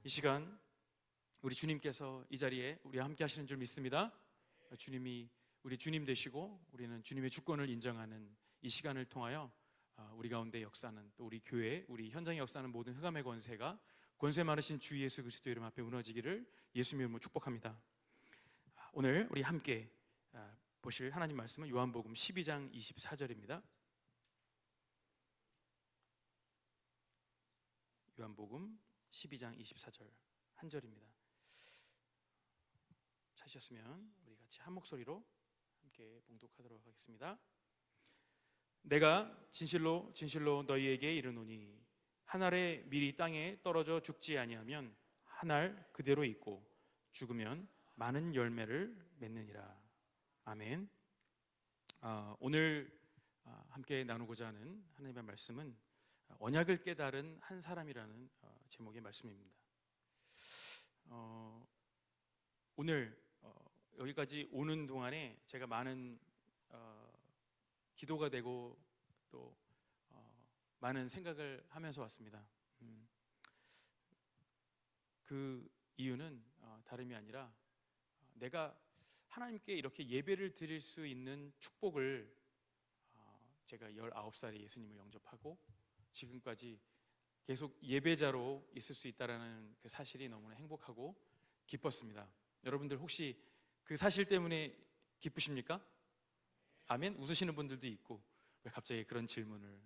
이 시간 우리 주님께서 이 자리에 우리와 함께 하시는 줄 믿습니다. 주님이 우리 주님 되시고 우리는 주님의 주권을 인정하는 이 시간을 통하여 우리 가운데 역사는, 또 우리 교회, 우리 현장에 역사하는 모든 흑암의 권세가 권세 많으신 주 예수 그리스도 이름 앞에 무너지기를 예수님의 이름으로 축복합니다. 오늘 우리 함께 보실 하나님 말씀은 요한복음 12장 24절입니다. 요한복음 12장 24절 한 절입니다. 찾으셨으면 우리 같이 한 목소리로 함께 봉독하도록 하겠습니다. 내가 진실로 진실로 너희에게 이르노니 한 알에 밀이 땅에 떨어져 죽지 아니하면 한 알 그대로 있고 죽으면 많은 열매를 맺느니라. 아멘. 오늘 함께 나누고자 하는 하나님의 말씀은 언약을 깨달은 한 사람이라는 제목의 말씀입니다. 오늘 여기까지 오는 동안에 제가 많은 기도가 되고 또 많은 생각을 하면서 왔습니다. 그 이유는 다름이 아니라 내가 하나님께 이렇게 예배를 드릴 수 있는 축복을 제가 19살에 예수님을 영접하고 지금까지 계속 예배자로 있을 수 있다는 그 사실이 너무나 행복하고 기뻤습니다. 여러분들 혹시 그 사실 때문에 기쁘십니까? 아멘. 웃으시는 분들도 있고 왜 갑자기 그런 질문을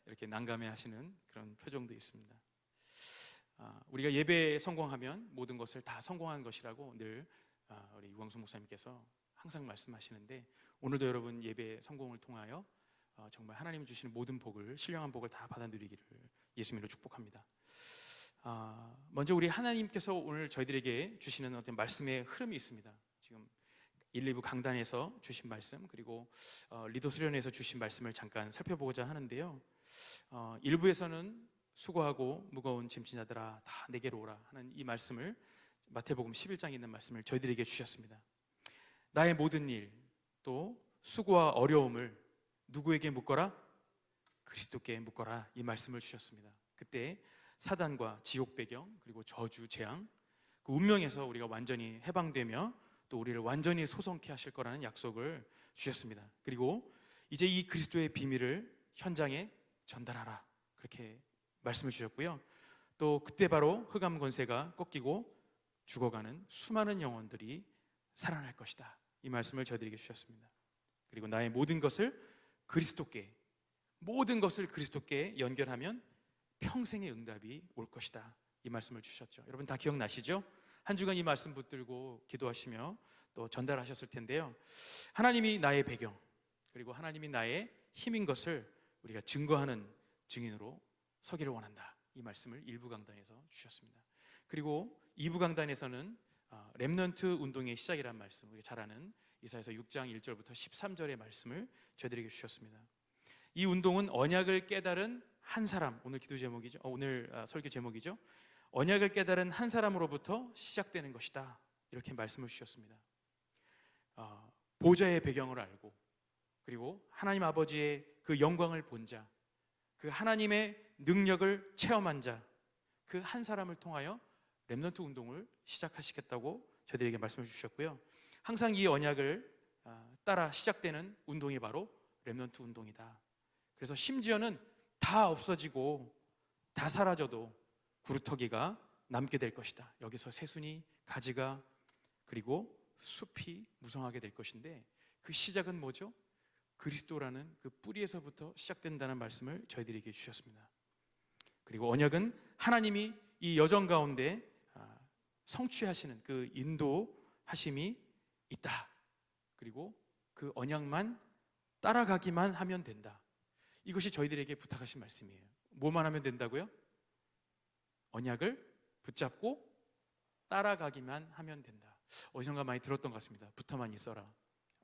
이렇게 난감해 하시는 그런 표정도 있습니다. 우리가 예배에 성공하면 모든 것을 다 성공한 것이라고 늘 우리 유광수 목사님께서 항상 말씀하시는데, 오늘도 여러분 예배 성공을 통하여 정말 하나님이 주시는 모든 복을, 신령한 복을 다 받아 누리기를 예수님으로 축복합니다. 먼저 우리 하나님께서 오늘 저희들에게 주시는 어떤 말씀의 흐름이 있습니다. 지금 1, 2부 강단에서 주신 말씀, 그리고 리더 수련회에서 주신 말씀을 잠깐 살펴보고자 하는데요. 1부에서는 수고하고 무거운 짐진 자들아 다 내게로 오라 하는 이 말씀을, 마태복음 11장에 있는 말씀을 저희들에게 주셨습니다. 나의 모든 일, 또 수고와 어려움을 누구에게 묻거라? 그리스도께 묻거라, 이 말씀을 주셨습니다. 그때 사단과 지옥 배경, 그리고 저주, 재앙, 그 운명에서 우리가 완전히 해방되며 또 우리를 완전히 소성케 하실 거라는 약속을 주셨습니다. 그리고 이제 이 그리스도의 비밀을 현장에 전달하라, 그렇게 말씀을 주셨고요. 또 그때 바로 흑암 권세가 꺾이고 죽어가는 수많은 영혼들이 살아날 것이다, 이 말씀을 저희들에게 주셨습니다. 그리고 나의 모든 것을 그리스도께, 모든 것을 그리스도께 연결하면 평생의 응답이 올 것이다, 이 말씀을 주셨죠. 여러분 다 기억나시죠? 한 주간 이 말씀 붙들고 기도하시며 또 전달하셨을 텐데요. 하나님이 나의 배경, 그리고 하나님이 나의 힘인 것을 우리가 증거하는 증인으로 서기를 원한다, 이 말씀을 1부 강단에서 주셨습니다. 그리고 2부 강단에서는 렘넌트 운동의 시작이라는 말씀, 우리가 잘 아는 이사야서 6장 1절부터 13절의 말씀을 저희들에게 주셨습니다. 이 운동은 언약을 깨달은 한 사람, 오늘 기도 제목이죠. 오늘 설교 제목이죠. 언약을 깨달은 한 사람으로부터 시작되는 것이다, 이렇게 말씀을 주셨습니다. 보좌의 배경을 알고, 그리고 하나님 아버지의 그 영광을 본 자, 그 하나님의 능력을 체험한 자, 그 한 사람을 통하여 렘넌트 운동을 시작하시겠다고 저희들에게 말씀을 주셨고요. 항상 이 언약을 따라 시작되는 운동이 바로 렘넌트 운동이다. 그래서 심지어는 다 없어지고 다 사라져도 구루터기가 남게 될 것이다. 여기서 새순이, 가지가, 그리고 숲이 무성하게 될 것인데, 그 시작은 뭐죠? 그리스도라는 그 뿌리에서부터 시작된다는 말씀을 저희들에게 주셨습니다. 그리고 언약은 하나님이 이 여정 가운데 성취하시는 그 인도하심이 있다. 그리고 그 언약만 따라가기만 하면 된다. 이것이 저희들에게 부탁하신 말씀이에요. 뭐만 하면 된다고요? 언약을 붙잡고 따라가기만 하면 된다. 어디선가 많이 들었던 것 같습니다. 붙어만 있어라.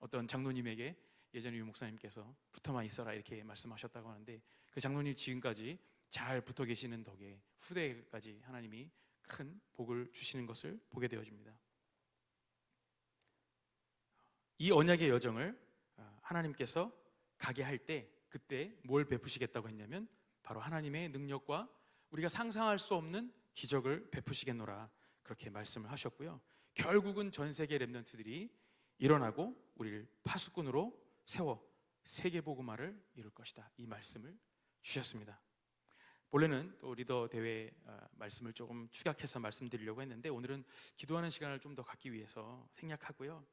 어떤 장로님에게 예전에 유 목사님께서 붙어만 있어라 이렇게 말씀하셨다고 하는데, 그 장로님 지금까지 잘 붙어 계시는 덕에 후대까지 하나님이 큰 복을 주시는 것을 보게 되어집니다. 이 언약의 여정을 하나님께서 가게 할 때, 그때 뭘 베푸시겠다고 했냐면 바로 하나님의 능력과 우리가 상상할 수 없는 기적을 베푸시겠노라 그렇게 말씀을 하셨고요. 결국은 전 세계 렘넌트들이 일어나고 우리를 파수꾼으로 세워 세계복음화를 이룰 것이다, 이 말씀을 주셨습니다. 본래는 또 리더 대회 말씀을 조금 축약해서 말씀드리려고 했는데 오늘은 기도하는 시간을 좀 더 갖기 위해서 생략하고요.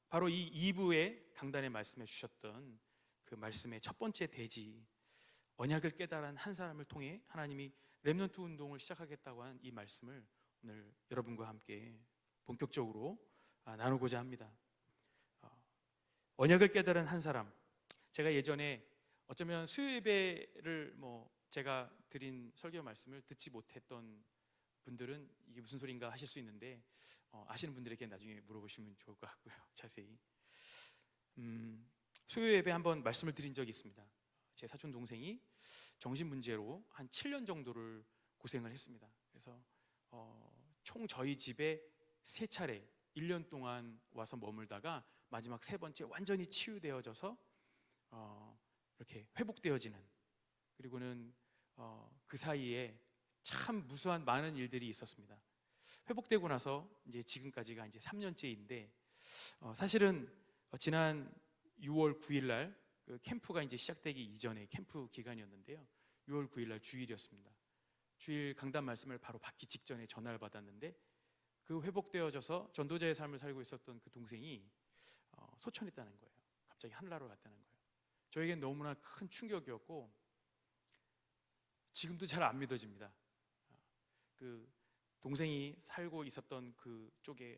바로 이 2부의 강단에 말씀해 주셨던 그 말씀의 첫 번째 대지, 언약을 깨달은 한 사람을 통해 하나님이 렘넌트 운동을 시작하겠다고 한 이 말씀을 오늘 여러분과 함께 본격적으로 나누고자 합니다. 언약을 깨달은 한 사람, 제가 예전에 어쩌면 수요 예배를 제가 드린 설교 말씀을 듣지 못했던 분들은 이게 무슨 소린가 하실 수 있는데 아시는 분들에게 나중에 물어보시면 좋을 것 같고요. 자세히 수요 예배 한번 말씀을 드린 적이 있습니다. 제 사촌 동생이 정신 문제로 한 7년 정도를 고생을 했습니다. 그래서 총 저희 집에 3차례 1년 동안 와서 머물다가 마지막 3번째 완전히 치유되어져서 이렇게 회복되어지는, 그리고는 그 사이에 참 무수한 많은 일들이 있었습니다. 회복되고 나서 이제 지금까지가 이제 3년째인데 사실은 지난 6월 9일 날 그 캠프가 이제 시작되기 이전에 캠프 기간이었는데요. 6월 9일 날 주일이었습니다. 주일 강단 말씀을 바로 받기 직전에 전화를 받았는데 그 회복되어져서 전도자의 삶을 살고 있었던 그 동생이 소천했다는 거예요. 갑자기 하늘나라로 갔다는 거예요. 저에겐 너무나 큰 충격이었고 지금도 잘 안 믿어집니다. 그 동생이 살고 있었던 그 쪽에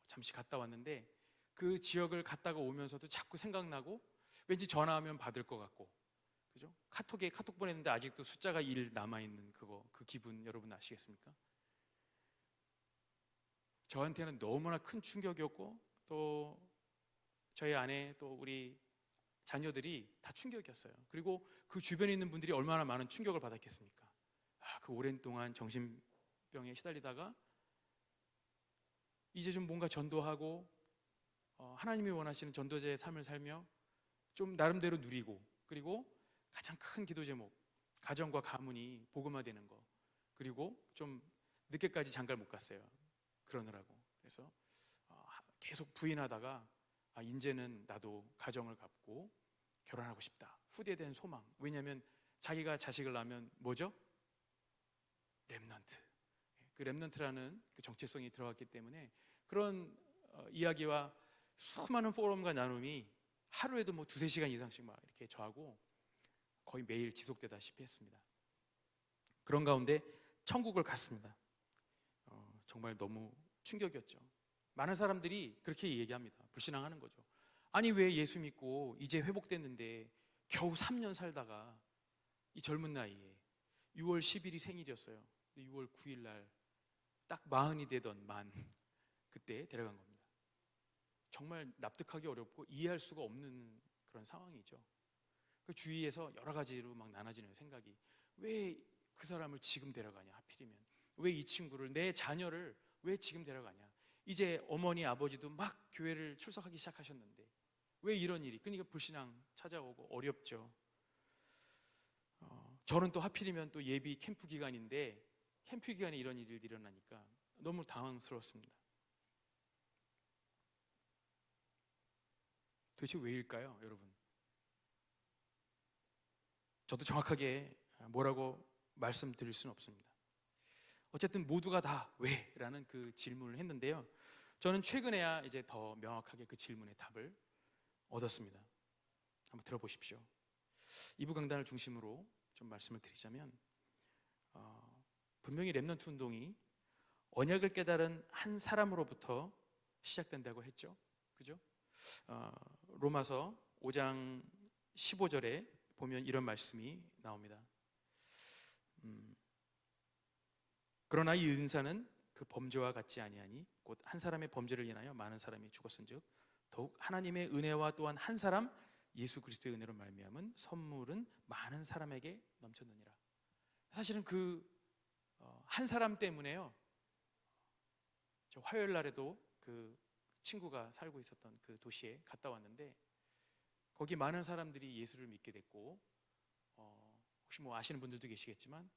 잠시 갔다 왔는데 그 지역을 갔다가 오면서도 자꾸 생각나고 왠지 전화하면 받을 것 같고, 그죠? 카톡에 카톡 보냈는데 아직도 숫자가 1 남아있는 그 기분 여러분 아시겠습니까? 저한테는 너무나 큰 충격이었고 또 저희 아내 또 우리 자녀들이 다 충격이었어요. 그리고 그 주변에 있는 분들이 얼마나 많은 충격을 받았겠습니까? 그 오랜 동안 정신병에 시달리다가 이제 좀 뭔가 전도하고 하나님이 원하시는 전도자의 삶을 살며 좀 나름대로 누리고, 그리고 가장 큰 기도 제목, 가정과 가문이 복음화되는 거, 그리고 좀 늦게까지 장가를 못 갔어요. 그러느라고. 그래서 계속 부인하다가 이제는 나도 가정을 갖고 결혼하고 싶다, 후대에 대한 소망. 왜냐하면 자기가 자식을 낳으면 뭐죠? 렘넌트. 그 렘넌트라는 그 정체성이 들어갔기 때문에 그런 이야기와 수많은 포럼과 나눔이 하루에도 2-3시간 이상씩 막 이렇게 저하고 거의 매일 지속되다시피 했습니다. 그런 가운데 천국을 갔습니다. 정말 너무 충격이었죠. 많은 사람들이 그렇게 얘기합니다. 불신앙하는 거죠. 아니 왜 예수 믿고 이제 회복됐는데 겨우 3년 살다가 이 젊은 나이에 6월 10일이 생일이었어요. 6월 9일 날 딱 40이 되던 그때 데려간 겁니다. 정말 납득하기 어렵고 이해할 수가 없는 그런 상황이죠. 그 주위에서 여러 가지로 막 나눠지는 생각이, 왜 그 사람을 지금 데려가냐, 하필이면 왜 이 친구를, 내 자녀를 왜 지금 데려가냐, 이제 어머니 아버지도 막 교회를 출석하기 시작하셨는데 왜 이런 일이. 그러니까 불신앙 찾아오고 어렵죠. 저는 또 하필이면 또 예비 캠프 기간인데 캠프 기간에 이런 일이 일어나니까 너무 당황스러웠습니다. 도대체 왜일까요, 여러분? 저도 정확하게 뭐라고 말씀드릴 수는 없습니다. 어쨌든 모두가 다 왜라는 그 질문을 했는데요. 저는 최근에야 이제 더 명확하게 그 질문의 답을 얻었습니다. 한번 들어보십시오. 2부 강단을 중심으로 좀 말씀을 드리자면 분명히 렘넌트 운동이 언약을 깨달은 한 사람으로부터 시작된다고 했죠. 그죠? 로마서 5장 15절에 보면 이런 말씀이 나옵니다. 그러나 이 은사는 그 범죄와 같지 아니하니 곧 한 사람의 범죄를 인하여 많은 사람이 죽었은즉 더욱 하나님의 은혜와 또한 한 사람 예수 그리스도의 은혜로 말미암은 선물은 많은 사람에게 넘쳤느니라. 사실은 그 한 사람 때문에요. 저 화요일 날에도 그 친구가 살고 있었던 그 도시에 갔다 왔는데 거기 많은 사람들이 예수를 믿게 됐고 혹시 아시는 분들도 계시겠지만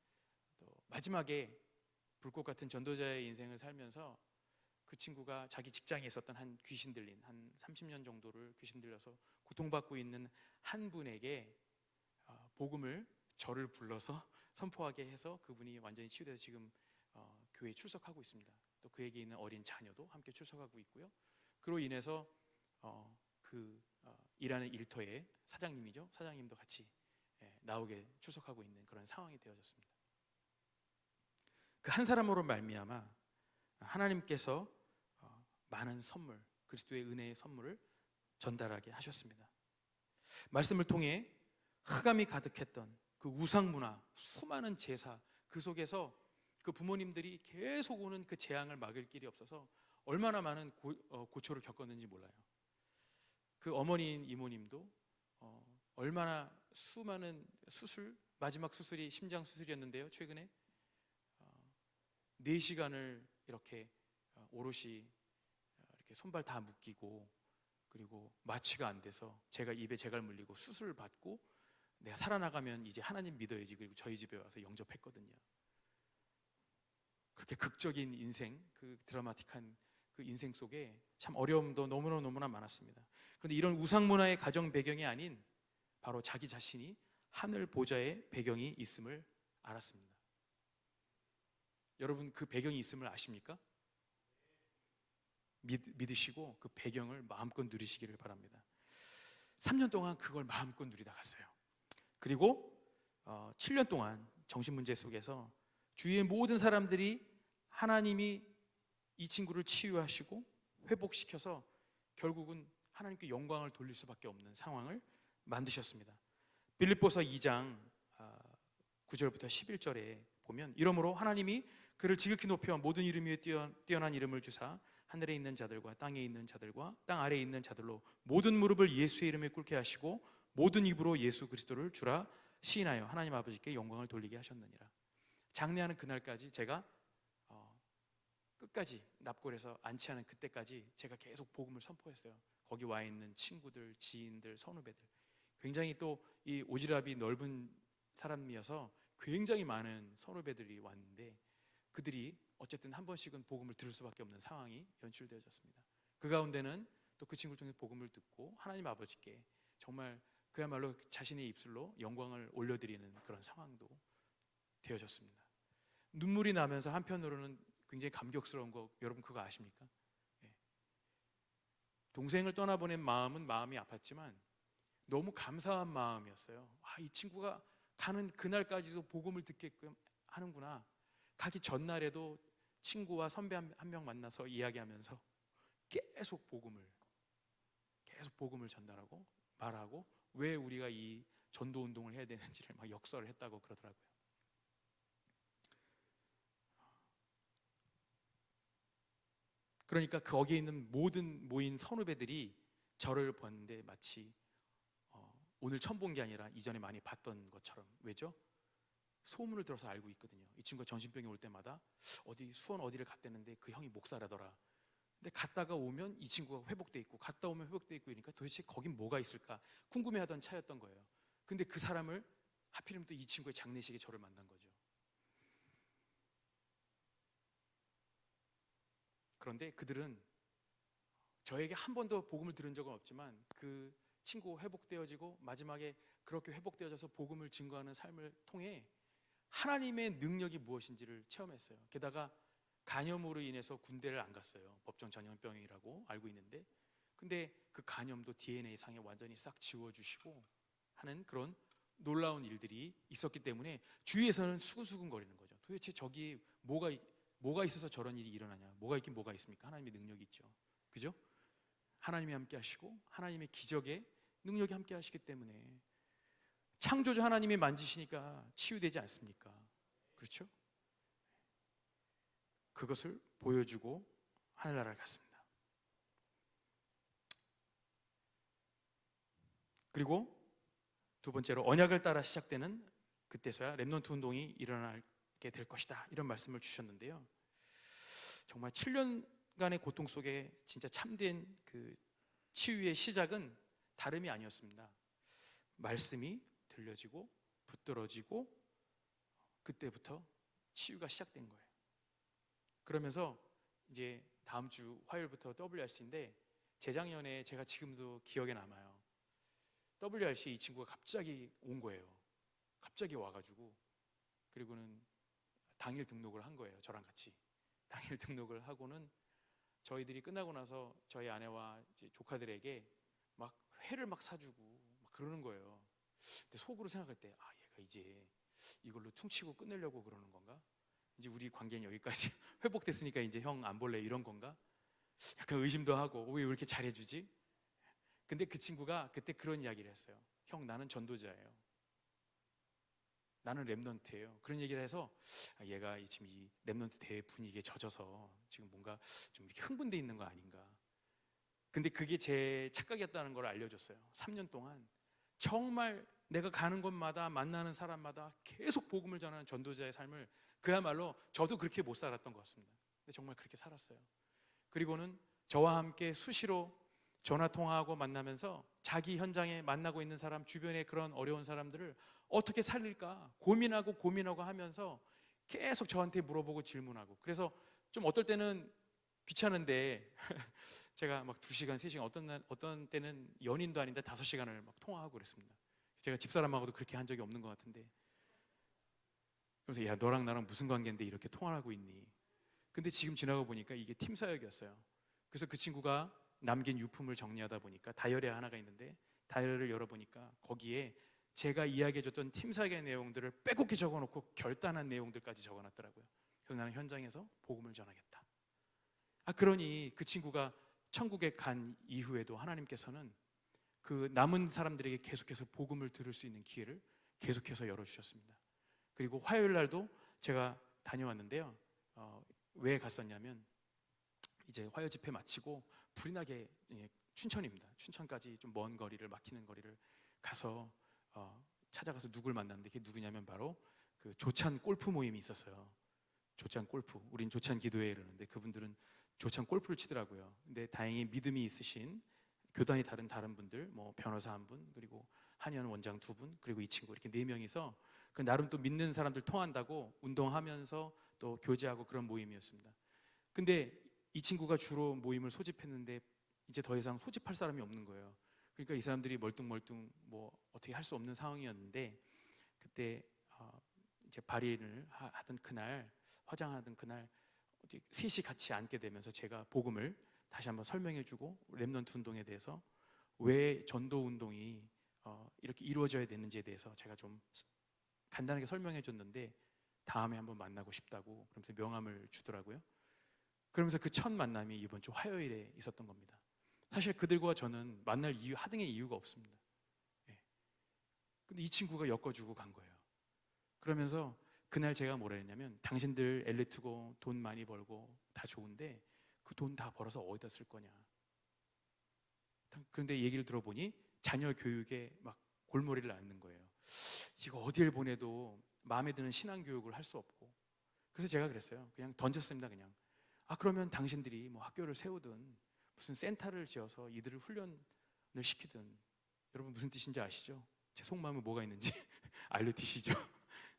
또 마지막에 불꽃 같은 전도자의 인생을 살면서 그 친구가 자기 직장에 있었던 한 귀신 들린 한 30년 정도를 귀신 들려서 고통받고 있는 한 분에게 복음을 저를 불러서 선포하게 해서 그분이 완전히 치유돼서 지금 교회에 출석하고 있습니다. 또 그에게 있는 어린 자녀도 함께 출석하고 있고요. 그로 인해서 일하는 일터의 사장님이죠. 사장님도 같이 나오게 출석하고 있는 그런 상황이 되어졌습니다. 그 한 사람으로 말미암아 하나님께서 많은 선물, 그리스도의 은혜의 선물을 전달하게 하셨습니다. 말씀을 통해 흑암이 가득했던 그 우상 문화, 수많은 제사, 그 속에서 그 부모님들이 계속 오는 그 재앙을 막을 길이 없어서 얼마나 많은 고초를 겪었는지 몰라요. 그 어머니인 이모님도 얼마나 수많은 수술, 마지막 수술이 심장 수술이었는데요. 최근에 4시간을 이렇게 오롯이 이렇게 손발 다 묶이고, 그리고 마취가 안 돼서 제가 입에 재갈 물리고 수술을 받고 내가 살아나가면 이제 하나님 믿어야지, 그리고 저희 집에 와서 영접했거든요. 그렇게 극적인 인생, 그 드라마틱한 그 인생 속에 참 어려움도 너무나 많았습니다. 그런데 이런 우상 문화의 가정 배경이 아닌 바로 자기 자신이 하늘 보좌의 배경이 있음을 알았습니다. 여러분, 그 배경이 있음을 아십니까? 믿으시고 그 배경을 마음껏 누리시기를 바랍니다. 3년 동안 그걸 마음껏 누리다 갔어요. 그리고 7년 동안 정신문제 속에서 주위의 모든 사람들이 하나님이 이 친구를 치유하시고 회복시켜서 결국은 하나님께 영광을 돌릴 수밖에 없는 상황을 만드셨습니다. 빌립보서 2장 9절부터 11절에 보면, 이러므로 하나님이 그를 지극히 높여 모든 이름 위에 뛰어난 이름을 주사 하늘에 있는 자들과 땅에 있는 자들과 땅 아래에 있는 자들로 모든 무릎을 예수의 이름에 꿇게 하시고 모든 입으로 예수 그리스도를 주라 시인하여 하나님 아버지께 영광을 돌리게 하셨느니라. 장례하는 그날까지 제가 끝까지 납골에서 안치하는 그때까지 제가 계속 복음을 선포했어요. 거기 와 있는 친구들, 지인들, 선후배들, 굉장히 또 이 오지랖이 넓은 사람이어서 굉장히 많은 선후배들이 왔는데 그들이 어쨌든 한 번씩은 복음을 들을 수밖에 없는 상황이 연출되어졌습니다. 그 가운데는 또 그 친구를 통해 복음을 듣고 하나님 아버지께 정말 그야말로 자신의 입술로 영광을 올려드리는 그런 상황도 되어졌습니다. 눈물이 나면서 한편으로는 굉장히 감격스러운 거, 여러분 그거 아십니까? 동생을 떠나보낸 마음은 마음이 아팠지만 너무 감사한 마음이었어요. 이 친구가 가는 그날까지도 복음을 듣게끔 하는구나. 가기 전날에도 친구와 선배 한 명 만나서 이야기하면서 계속 복음을 전달하고 말하고 왜 우리가 이 전도 운동을 해야 되는지를 막 역설을 했다고 그러더라고요. 그러니까 거기에 있는 모든 모인 선후배들이 저를 보는데 마치 오늘 처음 본 게 아니라 이전에 많이 봤던 것처럼. 왜죠? 소문을 들어서 알고 있거든요. 이 친구가 정신병이 올 때마다 수원 어디를 갔다는데 그 형이 목사라더라. 근데 갔다가 오면 이 친구가 회복돼 있고, 갔다 오면 회복돼 있고, 그러니까 도대체 거긴 뭐가 있을까 궁금해하던 차였던 거예요. 근데 그 사람을 하필이면 또 이 친구의 장례식에 저를 만난 거죠. 그런데 그들은 저에게 한 번도 복음을 들은 적은 없지만 그 친구 회복되어지고 마지막에 그렇게 회복되어져서 복음을 증거하는 삶을 통해 하나님의 능력이 무엇인지를 체험했어요. 게다가 간염으로 인해서 군대를 안 갔어요. 법정 전염병이라고 알고 있는데, 근데 그 간염도 DNA 상에 완전히 싹 지워주시고 하는 그런 놀라운 일들이 있었기 때문에 주위에서는 수근수근거리는 거죠. 도대체 저기 뭐가 있어서 저런 일이 일어나냐? 뭐가 있긴 뭐가 있습니까? 하나님의 능력이 있죠. 그죠? 하나님이 함께 하시고 하나님의 기적의 능력이 함께 하시기 때문에 창조주 하나님이 만지시니까 치유되지 않습니까? 그렇죠? 그것을 보여주고 하늘나라를 갔습니다. 그리고 두 번째로 언약을 따라 시작되는 그때서야 렘넌트 운동이 일어나게 될 것이다, 이런 말씀을 주셨는데요. 정말 7년간의 고통 속에 진짜 참된 그 치유의 시작은 다름이 아니었습니다. 말씀이 들려지고 붙들어지고 그때부터 치유가 시작된 거예요. 그러면서 이제 다음 주 화요일부터 WRC인데 재작년에 제가 지금도 기억에 남아요. WRC 이 친구가 갑자기 온 거예요. 갑자기 와가지고 그리고는 당일 등록을 한 거예요. 저랑 같이 당일 등록을 하고는 저희들이 끝나고 나서 저희 아내와 이제 조카들에게 막 회를 막 사주고 막 그러는 거예요. 근데 속으로 생각할 때 얘가 이제 이걸로 퉁치고 끝내려고 그러는 건가? 이제 우리 관계는 여기까지 회복됐으니까 이제 형 안 볼래 이런 건가? 약간 의심도 하고 왜 이렇게 잘해주지? 근데 그 친구가 그때 그런 이야기를 했어요. 형, 나는 전도자예요. 나는 랩넌트예요. 그런 얘기를 해서 얘가 지금 이 랩넌트 대회 분위기에 젖어서 지금 뭔가 좀 이렇게 흥분돼 있는 거 아닌가. 근데 그게 제 착각이었다는 걸 알려줬어요. 3년 동안 정말 내가 가는 곳마다 만나는 사람마다 계속 복음을 전하는 전도자의 삶을 그야말로 저도 그렇게 못 살았던 것 같습니다. 근데 정말 그렇게 살았어요. 그리고는 저와 함께 수시로 전화 통화하고 만나면서 자기 현장에 만나고 있는 사람, 주변의 그런 어려운 사람들을 어떻게 살릴까 고민하고 하면서 계속 저한테 물어보고 질문하고, 그래서 좀 어떨 때는 귀찮은데 제가 막 2시간, 3시간, 어떤 때는 연인도 아닌데 5시간을 막 통화하고 그랬습니다. 제가 집사람하고도 그렇게 한 적이 없는 것 같은데, 그래서 야, 너랑 나랑 무슨 관계인데 이렇게 통화를 하고 있니? 근데 지금 지나가 보니까 이게 팀 사역이었어요. 그래서 그 친구가 남긴 유품을 정리하다 보니까 다이어리 하나가 있는데, 다이어리를 열어보니까 거기에 제가 이야기해줬던 팀 사역의 내용들을 빼곡히 적어놓고 결단한 내용들까지 적어놨더라고요. 그래서 나는 현장에서 복음을 전하겠다. 그러니 그 친구가 천국에 간 이후에도 하나님께서는 그 남은 사람들에게 계속해서 복음을 들을 수 있는 기회를 계속해서 열어주셨습니다. 그리고 화요일 날도 제가 다녀왔는데요. 왜 갔었냐면 이제 화요 집회 마치고 불이 나게 춘천입니다. 춘천까지 좀 먼 거리를, 막히는 거리를 가서 찾아가서 누굴 만났는데, 그게 누구냐면 바로 그 조찬 골프 모임이 있었어요. 조찬 골프. 우린 조찬 기도회 이러는데 그분들은 조찬 골프를 치더라고요. 근데 다행히 믿음이 있으신 교단이 다른 분들, 뭐 변호사 한 분, 그리고 한의원 원장 2분, 그리고 이 친구, 이렇게 4명이서 그 나름 또 믿는 사람들 통한다고 운동하면서 또 교제하고 그런 모임이었습니다. 근데 이 친구가 주로 모임을 소집했는데 이제 더 이상 소집할 사람이 없는 거예요. 그러니까 이 사람들이 멀뚱멀뚱 뭐 어떻게 할 수 없는 상황이었는데, 그때 이제 발인을 하던 그날, 화장하던 그날 셋이 같이 앉게 되면서 제가 복음을 다시 한번 설명해주고 렘넌트 운동에 대해서 왜 전도 운동이 이렇게 이루어져야 되는지에 대해서 제가 좀 간단하게 설명해줬는데, 다음에 한번 만나고 싶다고 그러면서 명함을 주더라고요. 그러면서 그 첫 만남이 이번 주 화요일에 있었던 겁니다. 사실 그들과 저는 만날 이유, 하등의 이유가 없습니다. 근데 이 친구가 엮어주고 간 거예요. 그러면서 그날 제가 뭐라 했냐면, 당신들 엘리트고 돈 많이 벌고 다 좋은데 그 돈 다 벌어서 어디다 쓸 거냐. 그런데 얘기를 들어보니 자녀 교육에 막 골머리를 앓는 거예요. 이거 어디를 보내도 마음에 드는 신앙 교육을 할 수 없고. 그래서 제가 그랬어요. 그냥 던졌습니다. 그냥 그러면 당신들이 뭐 학교를 세우든 무슨 센터를 지어서 이들을 훈련을 시키든. 여러분 무슨 뜻인지 아시죠? 제 속마음에 뭐가 있는지 알려주시죠.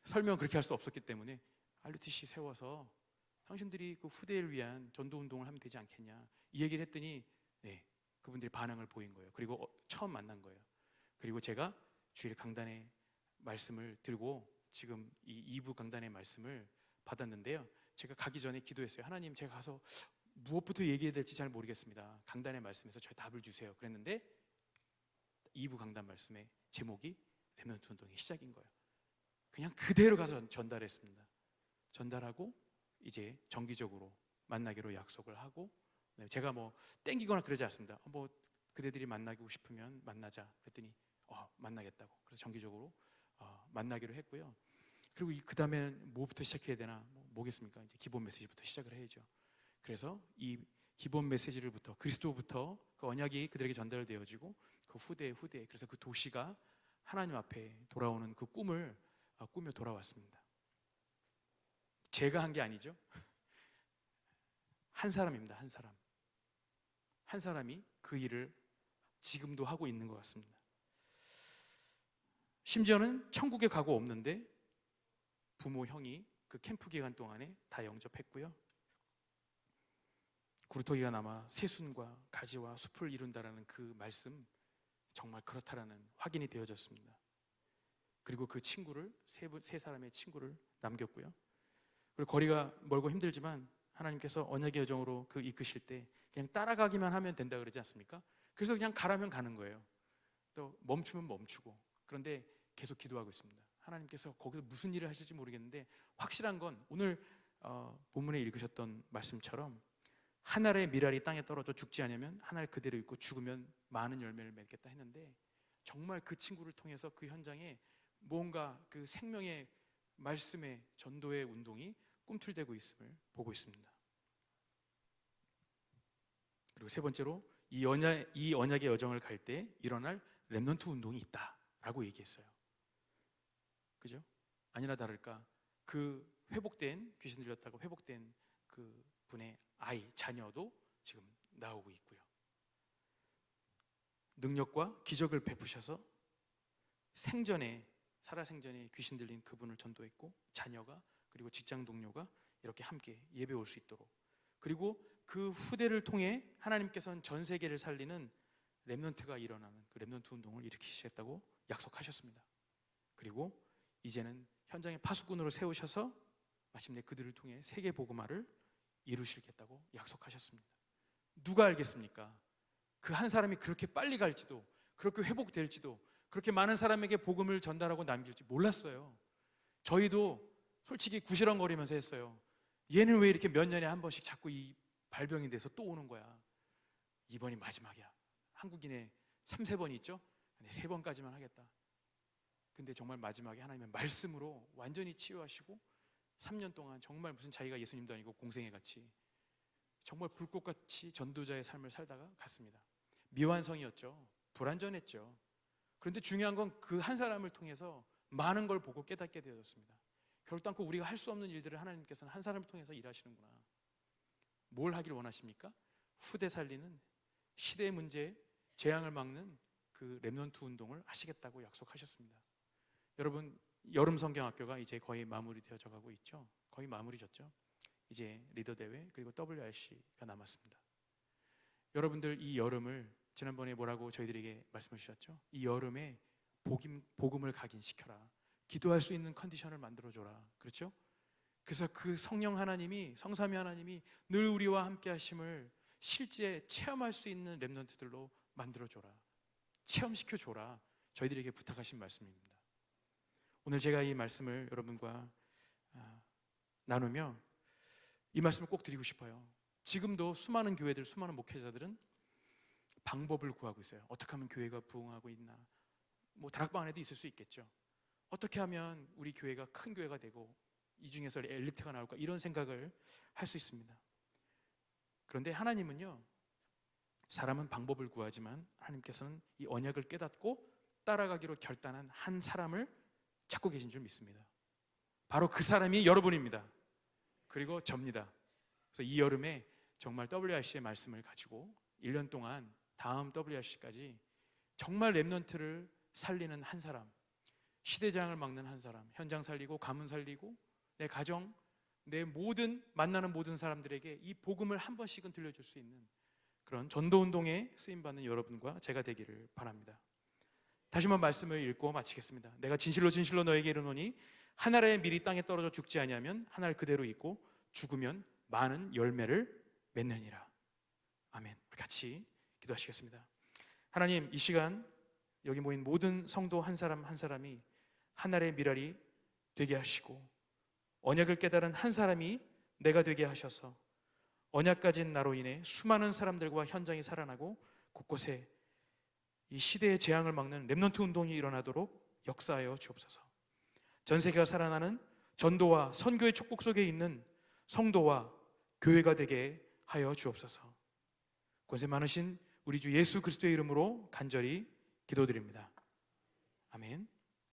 설명 그렇게 할 수 없었기 때문에 RUTC 세워서 당신들이 그 후대를 위한 전도 운동을 하면 되지 않겠냐, 이 얘기를 했더니 그분들이 반응을 보인 거예요. 그리고 처음 만난 거예요. 그리고 제가 주일 강단의 말씀을 들고 지금 이 2부 강단의 말씀을 받았는데요. 제가 가기 전에 기도했어요. 하나님, 제가 가서 무엇부터 얘기해야 될지 잘 모르겠습니다. 강단의 말씀에서 저희 답을 주세요. 그랬는데 2부 강단 말씀의 제목이 렘넌트 운동의 시작인 거예요. 그냥 그대로 가서 전달했습니다. 전달하고 이제 정기적으로 만나기로 약속을 하고, 제가 뭐 땡기거나 그러지 않습니다. 뭐 그대들이 만나고 싶으면 만나자 그랬더니 만나겠다고. 그래서 정기적으로 만나기로 했고요. 그리고 그 다음에 뭐부터 시작해야 되나, 뭐겠습니까? 이제 기본 메시지부터 시작을 해야죠. 그래서 이 기본 메시지를부터, 그리스도부터 그 언약이 그들에게 전달되어지고 그 후대, 그래서 그 도시가 하나님 앞에 돌아오는 그 꿈을 꾸며 돌아왔습니다. 제가 한 게 아니죠. 한 사람입니다. 한 사람이 그 일을 지금도 하고 있는 것 같습니다. 심지어는 천국에 가고 없는데 부모, 형이 그 캠프 기간 동안에 다 영접했고요. 구루터기가 남아 새순과 가지와 숲을 이룬다라는 그 말씀, 정말 그렇다라는 확인이 되어졌습니다. 그리고 그 친구를, 세 사람의 친구를 남겼고요. 그리고 거리가 멀고 힘들지만 하나님께서 언약의 여정으로 그 이끄실 때 그냥 따라가기만 하면 된다 그러지 않습니까? 그래서 그냥 가라면 가는 거예요. 또 멈추면 멈추고. 그런데 계속 기도하고 있습니다. 하나님께서 거기서 무슨 일을 하실지 모르겠는데 확실한 건 오늘 본문에 읽으셨던 말씀처럼 한 알의 밀알이 땅에 떨어져 죽지 않으면 한 알 그대로 있고 죽으면 많은 열매를 맺겠다 했는데, 정말 그 친구를 통해서 그 현장에 뭔가 그 생명의 말씀의 전도의 운동이 꿈틀대고 있음을 보고 있습니다. 그리고 세 번째로 이 언약의 여정을 갈 때 일어날 렘넌트 운동이 있다라고 얘기했어요. 그죠? 아니나 다를까 그 회복된, 귀신 들렸다고 회복된 그 분의 아이, 자녀도 지금 나오고 있고요. 능력과 기적을 베푸셔서 살아생전에 귀신 들린 그분을 전도했고, 자녀가 그리고 직장 동료가 이렇게 함께 예배 올 수 있도록, 그리고 그 후대를 통해 하나님께서는 전 세계를 살리는 렘넌트가 일어나는 그 렘넌트 운동을 일으키시겠다고 약속하셨습니다. 그리고 이제는 현장에 파수꾼으로 세우셔서 마침내 그들을 통해 세계 복음화를 이루시겠다고 약속하셨습니다. 누가 알겠습니까? 그 한 사람이 그렇게 빨리 갈지도, 그렇게 회복될지도, 그렇게 많은 사람에게 복음을 전달하고 남길지 몰랐어요. 저희도 솔직히 구시렁거리면서 했어요. 얘는 왜 이렇게 몇 년에 한 번씩 자꾸 이 발병이 돼서 또 오는 거야. 이번이 마지막이야. 한국인의 3-4번이 있죠? 근데 3번까지만 하겠다. 근데 정말 마지막에 하나님의 말씀으로 완전히 치유하시고 3년 동안 정말 무슨 자기가 예수님도 아니고 공생애같이 정말 불꽃같이 전도자의 삶을 살다가 갔습니다. 미완성이었죠. 불완전했죠. 그런데 중요한 건 그 한 사람을 통해서 많은 걸 보고 깨닫게 되어졌습니다. 결단코 우리가 할 수 없는 일들을 하나님께서는 한 사람을 통해서 일하시는구나. 뭘 하길 원하십니까? 후대 살리는, 시대의 문제, 재앙을 막는 그 렘넌트 운동을 하시겠다고 약속하셨습니다. 여러분, 여름 성경학교가 이제 거의 마무리되어져 가고 있죠. 거의 마무리졌죠. 이제 리더 대회 그리고 WRC가 남았습니다. 여러분들 이 여름을, 지난번에 뭐라고 저희들에게 말씀해 주셨죠? 이 여름에 복음을 각인시켜라. 기도할 수 있는 컨디션을 만들어줘라. 그렇죠? 그래서 그 성령 하나님이, 성삼위 하나님이 늘 우리와 함께 하심을 실제 체험할 수 있는 렘넌트들로 만들어줘라. 체험시켜줘라. 저희들에게 부탁하신 말씀입니다. 오늘 제가 이 말씀을 여러분과 나누며 이 말씀을 꼭 드리고 싶어요. 지금도 수많은 교회들, 수많은 목회자들은 방법을 구하고 있어요. 어떻게 하면 교회가 부흥하고 있나? 뭐 다락방 안에도 있을 수 있겠죠. 어떻게 하면 우리 교회가 큰 교회가 되고 이 중에서 엘리트가 나올까? 이런 생각을 할 수 있습니다. 그런데 하나님은요, 사람은 방법을 구하지만 하나님께서는 이 언약을 깨닫고 따라가기로 결단한 한 사람을 찾고 계신 줄 믿습니다. 바로 그 사람이 여러분입니다. 그리고 접니다. 그래서 이 여름에 정말 WRC의 말씀을 가지고 1년 동안 다음 WRC까지 정말 렘넌트를 살리는 한 사람, 시대장을 막는 한 사람, 현장 살리고 가문 살리고 내 가정, 내 만나는 모든 사람들에게 이 복음을 한 번씩은 들려줄 수 있는 그런 전도운동에 쓰임받는 여러분과 제가 되기를 바랍니다. 다시 한번 말씀을 읽고 마치겠습니다. 내가 진실로 진실로 너에게 이르노니 한 알의 밀이 땅에 떨어져 죽지 아니하면 한 알 그대로 있고 죽으면 많은 열매를 맺느니라. 아멘. 우리 같이 기도하시겠습니다. 하나님, 이 시간 여기 모인 모든 성도 한 사람 한 사람이 한 알의 밀알이 되게 하시고 언약을 깨달은 한 사람이 내가 되게 하셔서 언약 가진 나로 인해 수많은 사람들과 현장이 살아나고 곳곳에 이 시대의 재앙을 막는 렘넌트 운동이 일어나도록 역사하여 주옵소서. 전 세계가 살아나는 전도와 선교의 축복 속에 있는 성도와 교회가 되게 하여 주옵소서. 권세 많으신 우리 주 예수 그리스도의 이름으로 간절히 기도드립니다. 아멘.